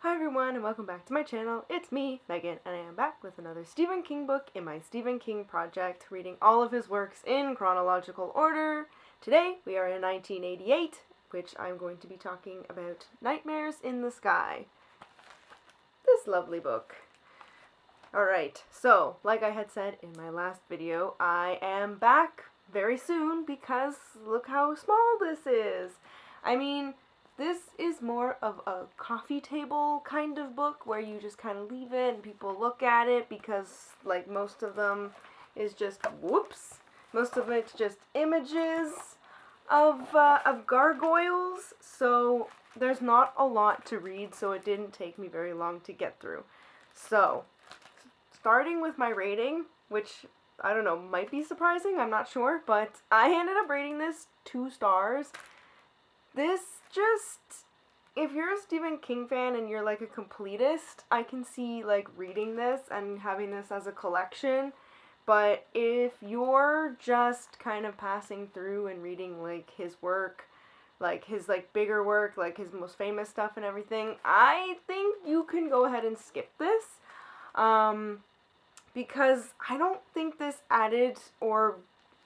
Hi everyone and welcome back to my channel. It's me, Megan, and I am back with another Stephen King book in my Stephen King project, reading all of his works in chronological order. Today we are in 1988, which I'm going to be talking about Nightmares in the Sky. This lovely book. Alright, so like I had said in my last video, I am back very soon because look how small this is. I mean, this is more of a coffee table kind of book where you just kind of leave it and people look at it because, like, most of them is just, whoops, most of it's just images of gargoyles, so there's not a lot to read, so it didn't take me very long to get through. So, starting with my rating, which, I don't know, might be surprising, I'm not sure, but I ended up rating this 2 stars. This just, if you're a Stephen King fan and you're like a completist, I can see like reading this and having this as a collection. But if you're just kind of passing through and reading like his work, like his like bigger work, like his most famous stuff and everything, I think you can go ahead and skip this. Because I don't think this added or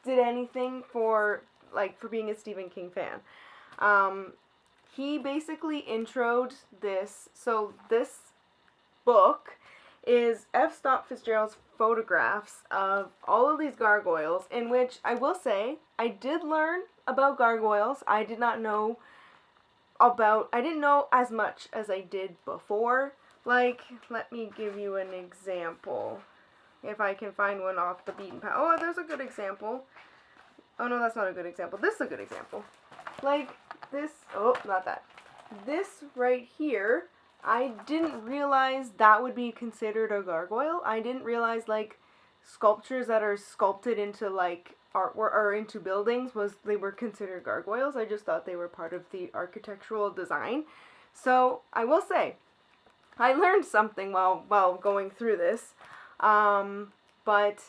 did anything for being a Stephen King fan. He basically introed this, so this book is F. Scott Fitzgerald's photographs of all of these gargoyles, in which I will say, I did learn about gargoyles. I didn't know as much as I did before. Like, let me give you an example. If I can find one off the beaten path. Oh, there's a good example. Oh no, that's not a good example. This is a good example. Like, this, oh, not that. This right here, I didn't realize that would be considered a gargoyle. I didn't realize, like, sculptures that are sculpted into, like, artwork or into buildings they were considered gargoyles. I just thought they were part of the architectural design. So, I will say, I learned something while going through this. But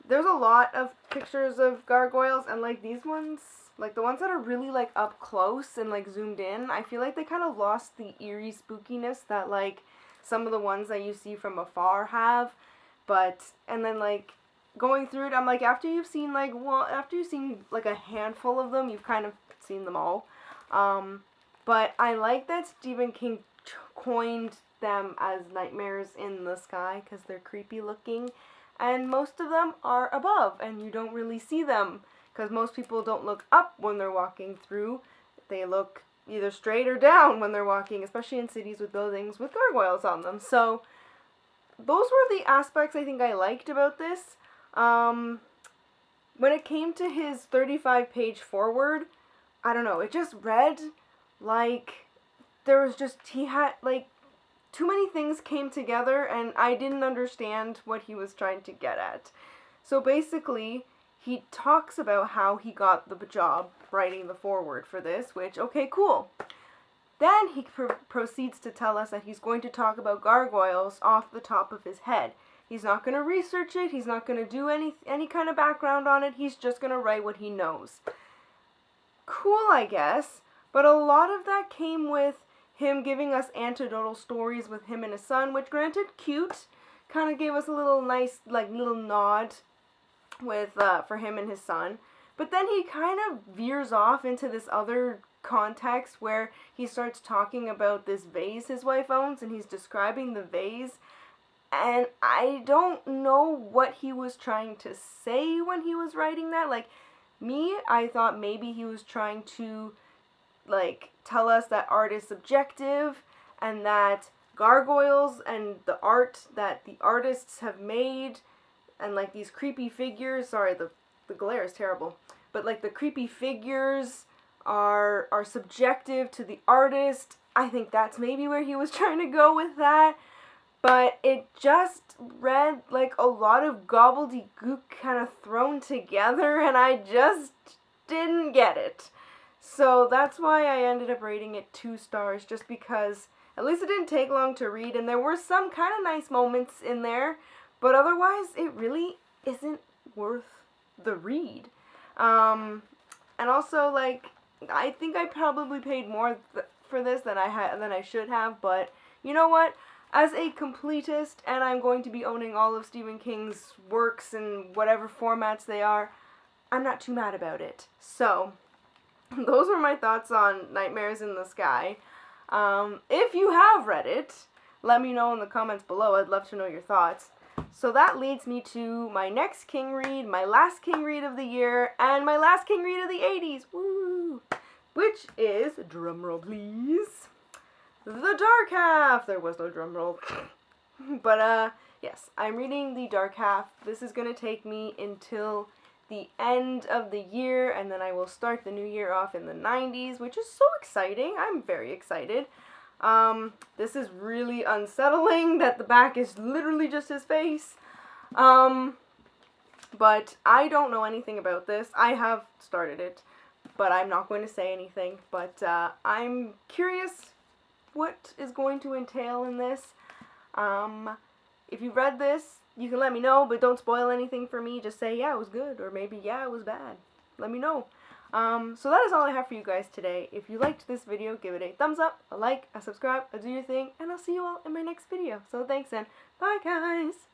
there's a lot of pictures of gargoyles, and, like, these ones, like, the ones that are really, like, up close and, like, zoomed in, I feel like they kind of lost the eerie spookiness that, like, some of the ones that you see from afar have. But, and then, like, going through it, I'm like, after you've seen, like, a handful of them, you've kind of seen them all. But I like that Stephen King coined them as Nightmares in the Sky because they're creepy looking. And most of them are above, and you don't really see them. Because most people don't look up when they're walking through. They look either straight or down when they're walking, especially in cities with buildings with gargoyles on them. So, those were the aspects I think I liked about this. When it came to his 35-page foreword, I don't know, it just read like he had, like, too many things came together, and I didn't understand what he was trying to get at. So basically, he talks about how he got the job writing the foreword for this, which, okay, cool. Then he proceeds to tell us that he's going to talk about gargoyles off the top of his head. He's not going to research it, he's not going to do any kind of background on it, he's just going to write what he knows. Cool, I guess, but a lot of that came with him giving us anecdotal stories with him and his son, which, granted, cute, kind of gave us a little nice, like, little nod with for him and his son. But then he kind of veers off into this other context where he starts talking about this vase his wife owns, and he's describing the vase, and I don't know what he was trying to say when he was writing that. Like, me, I thought maybe he was trying to, like, tell us that art is subjective, and that gargoyles and the art that the artists have made, and, like, these creepy figures, sorry, the glare is terrible, but, like, the creepy figures are subjective to the artist. I think that's maybe where he was trying to go with that, but it just read like a lot of gobbledygook kind of thrown together, and I just didn't get it. So that's why I ended up rating it 2 stars, just because at least it didn't take long to read, and there were some kind of nice moments in there, but otherwise it really isn't worth the read. And also, like, I think I probably paid more for for this than I should have, but you know what? As a completist, and I'm going to be owning all of Stephen King's works in whatever formats they are, I'm not too mad about it. So, those were my thoughts on Nightmares in the Sky. If you have read it, let me know in the comments below. I'd love to know your thoughts. So that leads me to my next King read, my last King read of the year, and my last King read of the 80s. Woo! Which is, drumroll please, The Dark Half. There was no drumroll. But, yes, I'm reading The Dark Half. This is going to take me until the end of the year, and then I will start the new year off in the 90s, which is so exciting. I'm very excited. This is really unsettling that the back is literally just his face. But I don't know anything about this. I have started it, but I'm not going to say anything. But, I'm curious what is going to entail in this. If you read this, you can let me know, but don't spoil anything for me. Just say, yeah, it was good, or maybe, yeah, it was bad. Let me know. So that is all I have for you guys today. If you liked this video, give it a thumbs up, a like, a subscribe, a do your thing, and I'll see you all in my next video. So thanks, and bye, guys!